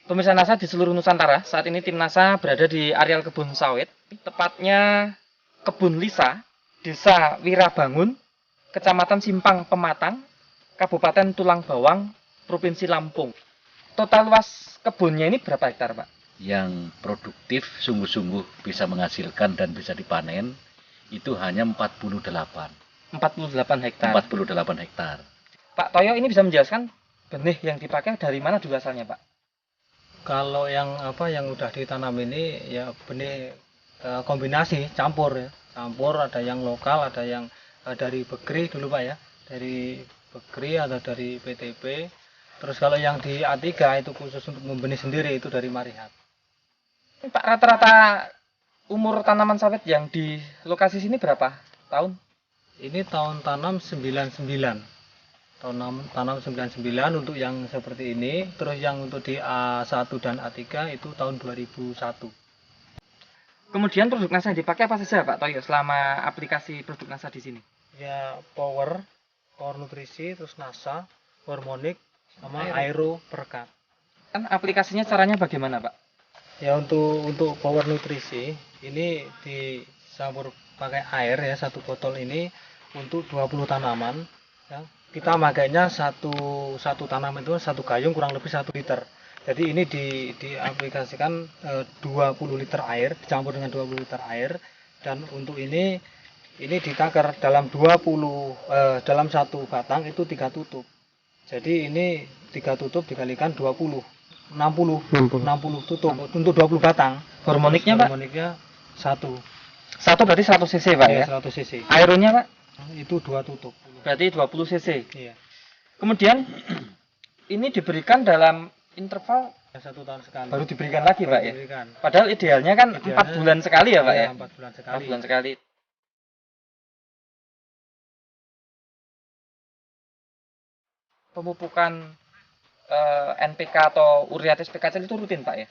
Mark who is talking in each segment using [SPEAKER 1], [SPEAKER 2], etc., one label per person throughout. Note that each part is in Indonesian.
[SPEAKER 1] Pemirsa NASA di seluruh Nusantara, saat ini tim NASA berada di areal kebun sawit, tepatnya Kebun Lisa, Desa Wirabangun, Kecamatan Simpang Pematang, Kabupaten Tulang Bawang, Provinsi Lampung. Total luas kebunnya ini berapa hektar, Pak?
[SPEAKER 2] Yang produktif sungguh-sungguh bisa menghasilkan dan bisa dipanen itu hanya 48
[SPEAKER 1] hektar.
[SPEAKER 2] 48 hektar.
[SPEAKER 1] Pak Toyo ini bisa menjelaskan benih yang dipakai dari mana dulu asalnya, Pak?
[SPEAKER 3] Kalau yang udah ditanam ini ya benih kombinasi campur ya. Campur, ada yang lokal, ada yang dari Begri dulu Pak ya. Dari Begri atau dari PTP. Terus kalau yang di A3 itu khusus untuk membenih sendiri itu dari Marihat.
[SPEAKER 1] Pak, rata-rata umur tanaman sawit yang di lokasi sini berapa tahun?
[SPEAKER 3] Ini tahun tanam 99. Tanam 99 untuk yang seperti ini. Terus yang untuk di A1 dan A3 itu tahun 2001.
[SPEAKER 1] Kemudian produk NASA yang dipakai apa saja Pak Toyo selama aplikasi produk NASA di sini?
[SPEAKER 3] Ya power nutrisi, terus NASA, hormonik, sama aero perekat.
[SPEAKER 1] Kan aplikasinya caranya bagaimana Pak?
[SPEAKER 3] Ya untuk power nutrisi ini dicampur pakai air ya, satu botol ini untuk 20 tanaman ya. Kita makainya satu tanaman itu satu gayung kurang lebih 1 liter. Jadi ini diaplikasikan 20 liter air dicampur dengan 20 liter air, dan untuk ini ditakar dalam dalam satu batang itu 3 tutup. Jadi ini 3 tutup dikalikan 20, 60 tutup untuk 20 batang.
[SPEAKER 1] Hormoniknya Pak?
[SPEAKER 3] Hormoniknya 1
[SPEAKER 1] berarti 100 cc Pak ya?
[SPEAKER 3] 100 cc.
[SPEAKER 1] Aeronya Pak?
[SPEAKER 3] Itu 2 tutup.
[SPEAKER 1] Berarti 20 cc.
[SPEAKER 3] Iya.
[SPEAKER 1] Kemudian ini diberikan dalam interval
[SPEAKER 3] 1 tahun sekali.
[SPEAKER 1] baru diberikan lagi Pak ya?
[SPEAKER 3] Diberikan.
[SPEAKER 1] Padahal idealnya kan 4 bulan sekali ya Pak ya?
[SPEAKER 3] 4 bulan sekali.
[SPEAKER 1] 4 bulan sekali. Pemupukan NPK atau urea SPKC itu rutin Pak ya?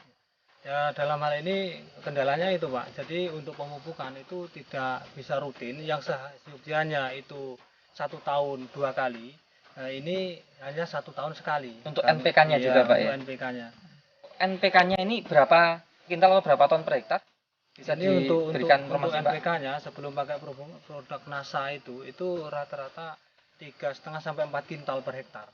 [SPEAKER 3] Ya dalam hal ini kendalanya itu Pak. Jadi untuk pemupukan itu tidak bisa rutin. Yang seyogianya itu 1 tahun 2 kali. Nah, ini hanya 1 tahun sekali.
[SPEAKER 1] Untuk NPK-nya juga Pak ya?
[SPEAKER 3] Untuk NPK-nya.
[SPEAKER 1] NPK-nya ini berapa kintal atau berapa ton per hektar? Bisa
[SPEAKER 3] Jadi untuk
[SPEAKER 1] informasi Pak?
[SPEAKER 3] NPK-nya sebelum pakai produk NASA itu rata-rata 3,5 sampai 4 kintal per hektar.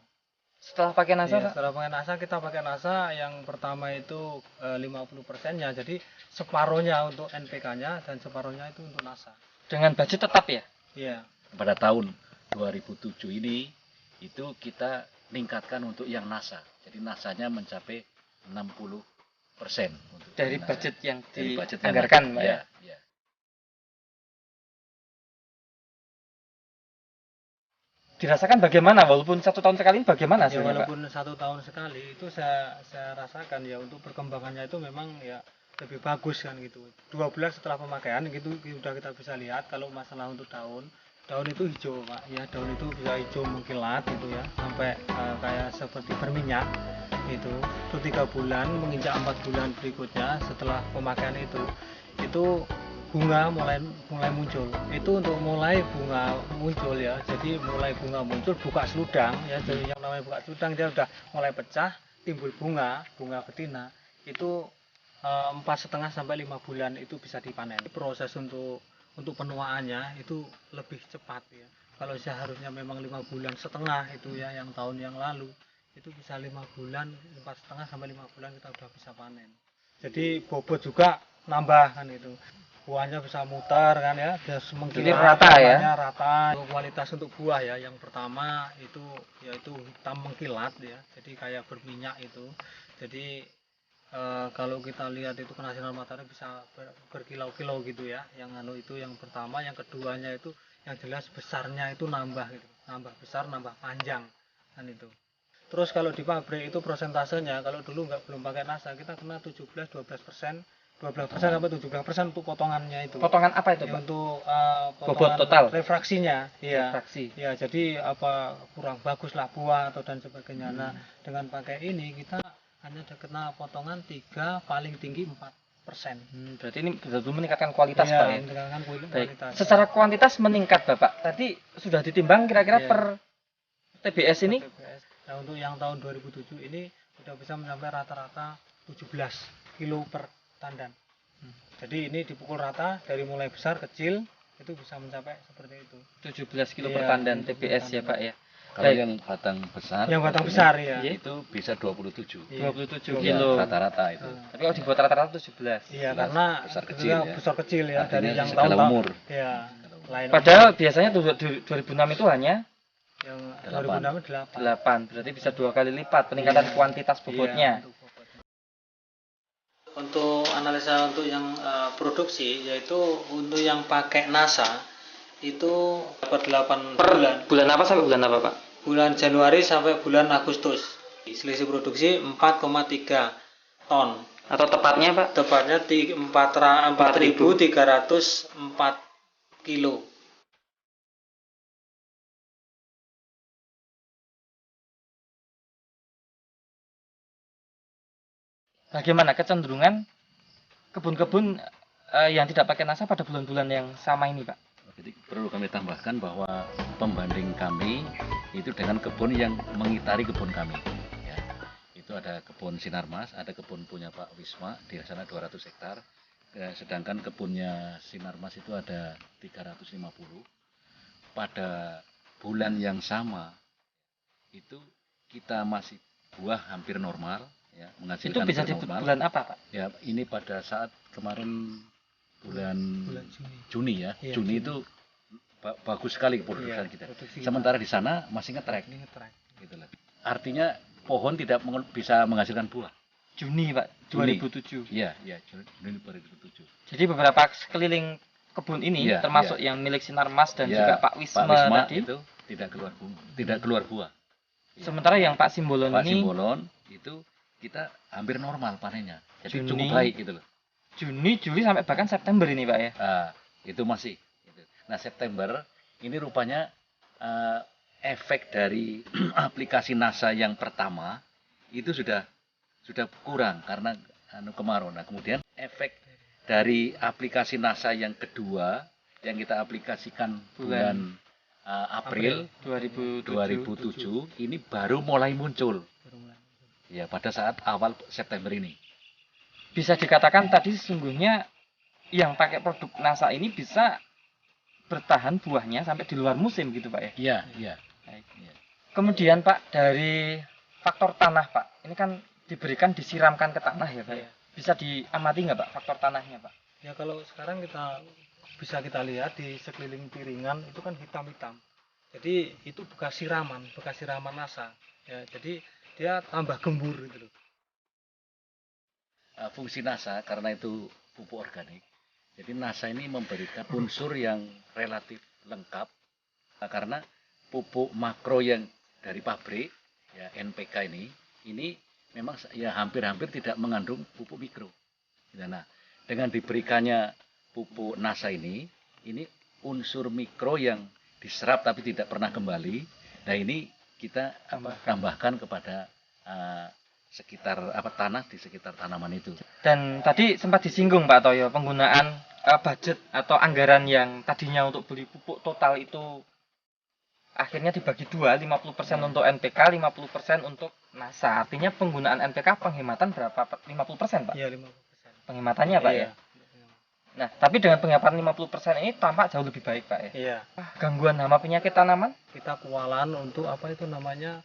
[SPEAKER 1] Setelah pakai NASA?
[SPEAKER 3] Ya, setelah pakai NASA, kita pakai NASA yang pertama itu 50%-nya, jadi separuhnya untuk NPK-nya dan separuhnya itu untuk NASA.
[SPEAKER 1] Dengan budget tetap ya?
[SPEAKER 3] Iya.
[SPEAKER 2] Pada tahun 2007 ini itu kita tingkatkan untuk yang NASA. Jadi NASA-nya mencapai 60% untuk
[SPEAKER 1] dari
[SPEAKER 2] NASA.
[SPEAKER 1] budget yang
[SPEAKER 2] Dari budget
[SPEAKER 1] dianggarkan Pak ya?
[SPEAKER 2] Ya.
[SPEAKER 1] Dirasakan bagaimana walaupun 1 tahun sekali bagaimana
[SPEAKER 3] Ya,
[SPEAKER 1] hasilnya Pak?
[SPEAKER 3] walaupun 1 tahun sekali itu saya rasakan ya untuk perkembangannya itu memang ya lebih bagus kan gitu. 2 bulan setelah pemakaian gitu sudah kita bisa lihat kalau masalah untuk daun itu hijau Pak ya, daun itu bisa hijau mengkilat gitu ya, sampai kayak seperti berminyak itu 3 bulan menginjak 4 bulan berikutnya setelah pemakaian itu bunga mulai muncul. Itu untuk mulai bunga muncul ya. Jadi mulai bunga muncul, buka seludang ya. Jadi yang namanya buka seludang dia udah mulai pecah, timbul bunga betina. Itu 4,5 sampai 5 bulan itu bisa dipanen. Proses untuk penuaannya itu lebih cepat ya. Kalau seharusnya memang 5 bulan setengah itu ya, yang tahun yang lalu itu bisa 5 bulan, 4,5 sampai 5 bulan kita udah bisa panen. Jadi bobot juga nambah kan itu. Buahnya bisa mutar kan ya,
[SPEAKER 1] jadi rata ya.
[SPEAKER 3] Rata. Kualitas untuk buah ya, yang pertama itu yaitu hitam mengkilat ya, jadi kayak berminyak itu. Jadi kalau kita lihat itu kena sinar matahari bisa berkilau-kilau gitu ya. Itu yang pertama. Yang keduanya itu yang jelas besarnya itu nambah gitu, nambah besar, nambah panjang kan itu. Terus kalau di pabrik itu prosentasenya, kalau dulu belum pakai NASA kita kena 12% sampai 17% untuk potongannya itu.
[SPEAKER 1] Potongan apa itu Pak?
[SPEAKER 3] Untuk
[SPEAKER 1] bobot total
[SPEAKER 3] refraksinya. Iya.
[SPEAKER 1] Refraksi.
[SPEAKER 3] Ya, jadi kurang bagus lah buah atau dan sebagainya. Nah, dengan pakai ini kita hanya kena potongan 3, paling tinggi 4%.
[SPEAKER 1] Berarti ini betul-betul meningkatkan kualitas
[SPEAKER 3] ya,
[SPEAKER 1] Pak ya?
[SPEAKER 3] meningkatkan kualitas.
[SPEAKER 1] Baik. Secara kuantitas meningkat Bapak. Tadi sudah ditimbang kira-kira per TBS ini?
[SPEAKER 3] TBS. Nah, untuk yang tahun 2007 ini sudah bisa mencapai rata-rata 17 kilo per tandan. Jadi ini dipukul rata dari mulai besar kecil itu bisa mencapai seperti itu.
[SPEAKER 1] 17 kilo per
[SPEAKER 3] Iya,
[SPEAKER 1] tandan
[SPEAKER 3] untuk
[SPEAKER 1] TBS ya
[SPEAKER 3] tandan.
[SPEAKER 1] Pak ya.
[SPEAKER 2] Kalau
[SPEAKER 1] Baik.
[SPEAKER 2] yang batang besar,
[SPEAKER 3] Yang batang
[SPEAKER 2] ini
[SPEAKER 3] besar ya.
[SPEAKER 1] Iya.
[SPEAKER 2] itu bisa 27.
[SPEAKER 3] Iya.
[SPEAKER 1] 27
[SPEAKER 2] Iya,
[SPEAKER 1] kilo.
[SPEAKER 2] rata-rata itu.
[SPEAKER 1] Tapi kalau dibuat rata-rata 17.
[SPEAKER 3] Iya,
[SPEAKER 2] Jelas,
[SPEAKER 3] karena
[SPEAKER 2] besar
[SPEAKER 3] itu
[SPEAKER 2] kecil
[SPEAKER 3] yang
[SPEAKER 2] ya.
[SPEAKER 3] besar kecil ya
[SPEAKER 2] Artinya
[SPEAKER 3] dari yang
[SPEAKER 2] segala
[SPEAKER 3] tahun
[SPEAKER 2] umur.
[SPEAKER 3] Ya. Lain
[SPEAKER 1] Padahal biasanya 2006 itu hanya
[SPEAKER 3] yang
[SPEAKER 2] 8.
[SPEAKER 3] 2006 8.
[SPEAKER 1] 8, berarti bisa 2 kali lipat peningkatan
[SPEAKER 3] Iya.
[SPEAKER 1] kuantitas bobotnya.
[SPEAKER 3] Iya, untuk analisa untuk yang produksi, yaitu untuk yang pakai NASA itu dapat 8
[SPEAKER 1] Per
[SPEAKER 3] bulan.
[SPEAKER 1] bulan apa sampai bulan apa Pak?
[SPEAKER 3] Bulan Januari sampai bulan Agustus. Selisih produksi 4,3 ton.
[SPEAKER 1] Atau tepatnya Pak?
[SPEAKER 3] Tepatnya 4.304 kilo.
[SPEAKER 1] Bagaimana kecenderungan kebun-kebun yang tidak pakai NASA pada bulan-bulan yang sama ini Pak?
[SPEAKER 2] Jadi perlu kami tambahkan bahwa pembanding kami itu dengan kebun yang mengitari kebun kami. Ya. Itu ada kebun Sinarmas, ada kebun punya Pak Wisma di sana 200 hektar. Sedangkan kebunnya Sinarmas itu ada 350. Pada bulan yang sama itu kita masih buah hampir normal, ya,
[SPEAKER 1] Itu
[SPEAKER 2] menghasilkan
[SPEAKER 1] bisa
[SPEAKER 2] hampir
[SPEAKER 1] di
[SPEAKER 2] normal.
[SPEAKER 1] bulan apa Pak?
[SPEAKER 2] Ya, ini pada saat kemarin bulan
[SPEAKER 3] Juni.
[SPEAKER 2] Juni ya.
[SPEAKER 3] Iya,
[SPEAKER 2] Juni
[SPEAKER 3] Juni.
[SPEAKER 2] itu bagus sekali produksi kita.
[SPEAKER 3] Produksi
[SPEAKER 2] Sementara di sana masih ngetrek
[SPEAKER 3] ini ngetrek.
[SPEAKER 2] gitu loh. Artinya pohon tidak bisa menghasilkan buah.
[SPEAKER 1] Juni Pak,
[SPEAKER 2] Juni.
[SPEAKER 1] 2007.
[SPEAKER 2] Iya, Juni 2007.
[SPEAKER 1] Jadi beberapa sekeliling kebun ini
[SPEAKER 2] Iya,
[SPEAKER 1] termasuk
[SPEAKER 2] iya.
[SPEAKER 1] yang milik Sinarmas dan
[SPEAKER 2] Ya,
[SPEAKER 1] juga Pak Wisma, tadi.
[SPEAKER 2] itu tidak keluar bunga, tidak keluar buah. Iya.
[SPEAKER 1] Sementara yang Pak Simbolon
[SPEAKER 2] Pak
[SPEAKER 1] ini
[SPEAKER 2] Simbolon itu kita hampir normal panennya. Jadi
[SPEAKER 1] Juni.
[SPEAKER 2] cukup baik gitu loh.
[SPEAKER 1] Juni, Juli sampai bahkan September ini Pak ya.
[SPEAKER 2] Itu masih. Gitu. Nah, September ini rupanya efek dari aplikasi NASA yang pertama itu sudah kurang karena kemarau. Nah, kemudian efek dari aplikasi NASA yang kedua yang kita aplikasikan bulan April 2007 ini baru mulai muncul. Ya, pada saat awal September ini.
[SPEAKER 1] Bisa dikatakan tadi sesungguhnya yang pakai produk NASA ini bisa bertahan buahnya sampai di luar musim gitu Pak ya.
[SPEAKER 2] Iya, iya.
[SPEAKER 1] Baik. Kemudian Pak, dari faktor tanah Pak, ini kan diberikan disiramkan ke tanah ya Pak ya. Bisa diamati nggak Pak faktor tanahnya Pak?
[SPEAKER 3] Ya kalau sekarang bisa kita lihat di sekeliling piringan itu kan hitam-hitam. Jadi itu bekas siraman NASA. Ya, jadi dia tambah gembur gitu loh.
[SPEAKER 2] Fungsi NASA karena itu pupuk organik. Jadi NASA ini memberikan unsur yang relatif lengkap karena pupuk makro yang dari pabrik ya NPK ini memang ya hampir-hampir tidak mengandung pupuk mikro. Nah, dengan diberikannya pupuk NASA ini unsur mikro yang diserap tapi tidak pernah kembali. Nah, ini kita tambahkan kepada sekitar tanah di sekitar tanaman itu.
[SPEAKER 1] Dan tadi sempat disinggung Pak Toyo penggunaan budget atau anggaran yang tadinya untuk beli pupuk total itu akhirnya dibagi dua, 50% untuk NPK, 50% untuk NASA. Artinya penggunaan NPK penghematan berapa? 50% Pak?
[SPEAKER 3] Iya, 50%.
[SPEAKER 1] Penghematannya Pak ya? Nah, tapi dengan penghematan 50% ini tampak jauh lebih baik Pak ya?
[SPEAKER 3] Iya.
[SPEAKER 1] Gangguan hama penyakit tanaman?
[SPEAKER 3] Kita kewalan untuk apa itu namanya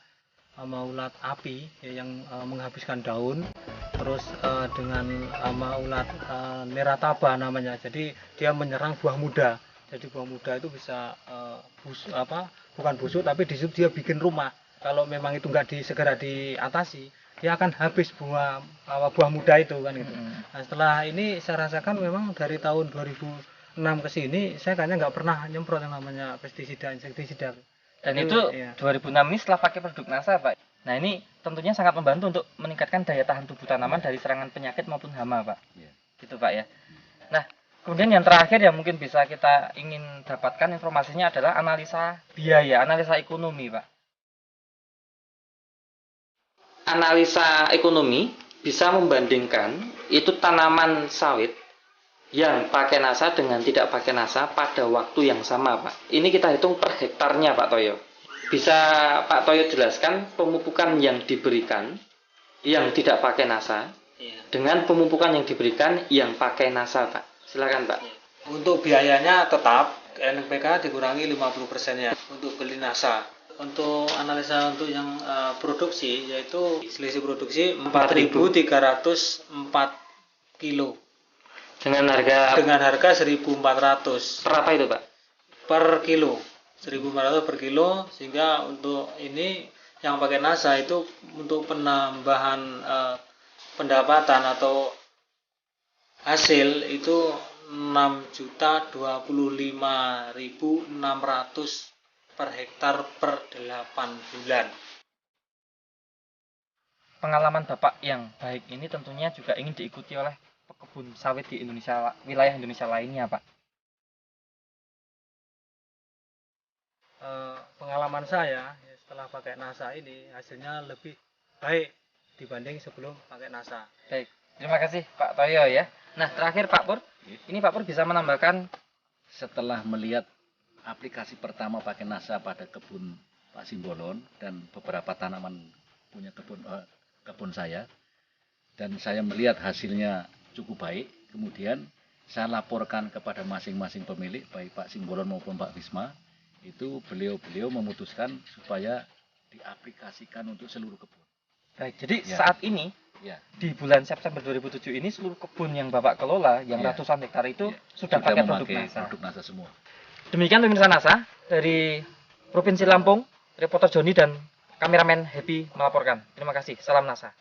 [SPEAKER 3] hama ulat api ya, yang menghabiskan daun, terus dengan hama ulat nerataba namanya. Jadi dia menyerang buah muda. Jadi buah muda itu bisa bukan busuk tapi di situ dia bikin rumah. Kalau memang itu nggak segera diatasi, dia akan habis buah muda itu kan gitu. Nah, setelah ini saya rasakan memang dari tahun 2006 ke sini saya kayaknya nggak pernah nyemprot yang namanya pestisida, insektisida.
[SPEAKER 1] Dan itu
[SPEAKER 3] iya.
[SPEAKER 1] 2006 ini setelah pakai produk NASA Pak. Nah, ini tentunya sangat membantu untuk meningkatkan daya tahan tubuh tanaman dari serangan penyakit maupun hama Pak.
[SPEAKER 2] Ya.
[SPEAKER 1] Gitu Pak ya. Nah, kemudian yang terakhir yang mungkin bisa kita ingin dapatkan informasinya adalah analisa biaya, analisa ekonomi Pak. Analisa ekonomi bisa membandingkan itu tanaman sawit yang pakai NASA dengan tidak pakai NASA pada waktu yang sama Pak. Ini kita hitung per hektarnya Pak Toyo. Bisa Pak Toyo jelaskan pemupukan yang diberikan yang tidak pakai NASA
[SPEAKER 3] Iya.
[SPEAKER 1] dengan pemupukan yang diberikan yang pakai NASA, Pak. Silakan, Pak.
[SPEAKER 3] Untuk biayanya tetap NPK dikurangi 50%-nya untuk beli NASA. Untuk analisa untuk yang produksi yaitu selisih produksi 4.304 kilo
[SPEAKER 1] Dengan harga
[SPEAKER 3] dengan harga 1.400
[SPEAKER 1] per apa itu, Pak?
[SPEAKER 3] per kilo. 1.400 per kilo, sehingga untuk ini yang pakai NASA itu untuk penambahan pendapatan atau hasil itu 6.025.600 per hektar per 8 bulan.
[SPEAKER 1] Pengalaman Bapak yang baik ini tentunya juga ingin diikuti oleh pekebun sawit di Indonesia, wilayah Indonesia lainnya, Pak.
[SPEAKER 3] Pengalaman saya ya, setelah pakai NASA ini hasilnya lebih baik dibanding sebelum pakai NASA.
[SPEAKER 1] Baik, terima kasih Pak Toyo ya. Nah, terakhir Pak Pur, ini Pak Pur bisa menambahkan
[SPEAKER 2] Setelah melihat aplikasi pertama pakai NASA pada kebun Pak Simbolon dan beberapa tanaman punya kebun saya, dan saya melihat hasilnya cukup baik, kemudian saya laporkan kepada masing-masing pemilik, baik Pak Simbolon maupun Pak Wisma, itu beliau memutuskan supaya diaplikasikan untuk seluruh kebun.
[SPEAKER 1] baik. Jadi
[SPEAKER 2] Ya.
[SPEAKER 1] saat ini
[SPEAKER 2] Ya,
[SPEAKER 1] di bulan September 2007 ini seluruh kebun yang Bapak kelola yang
[SPEAKER 2] Ya.
[SPEAKER 1] ratusan hektar itu
[SPEAKER 2] ya,
[SPEAKER 1] sudah pakai produk
[SPEAKER 2] memakai
[SPEAKER 1] NASA.
[SPEAKER 2] produk NASA semua.
[SPEAKER 1] Demikian pemirsa NASA dari Provinsi Lampung, reporter Joni dan kameramen Happy melaporkan. Terima kasih. Salam NASA.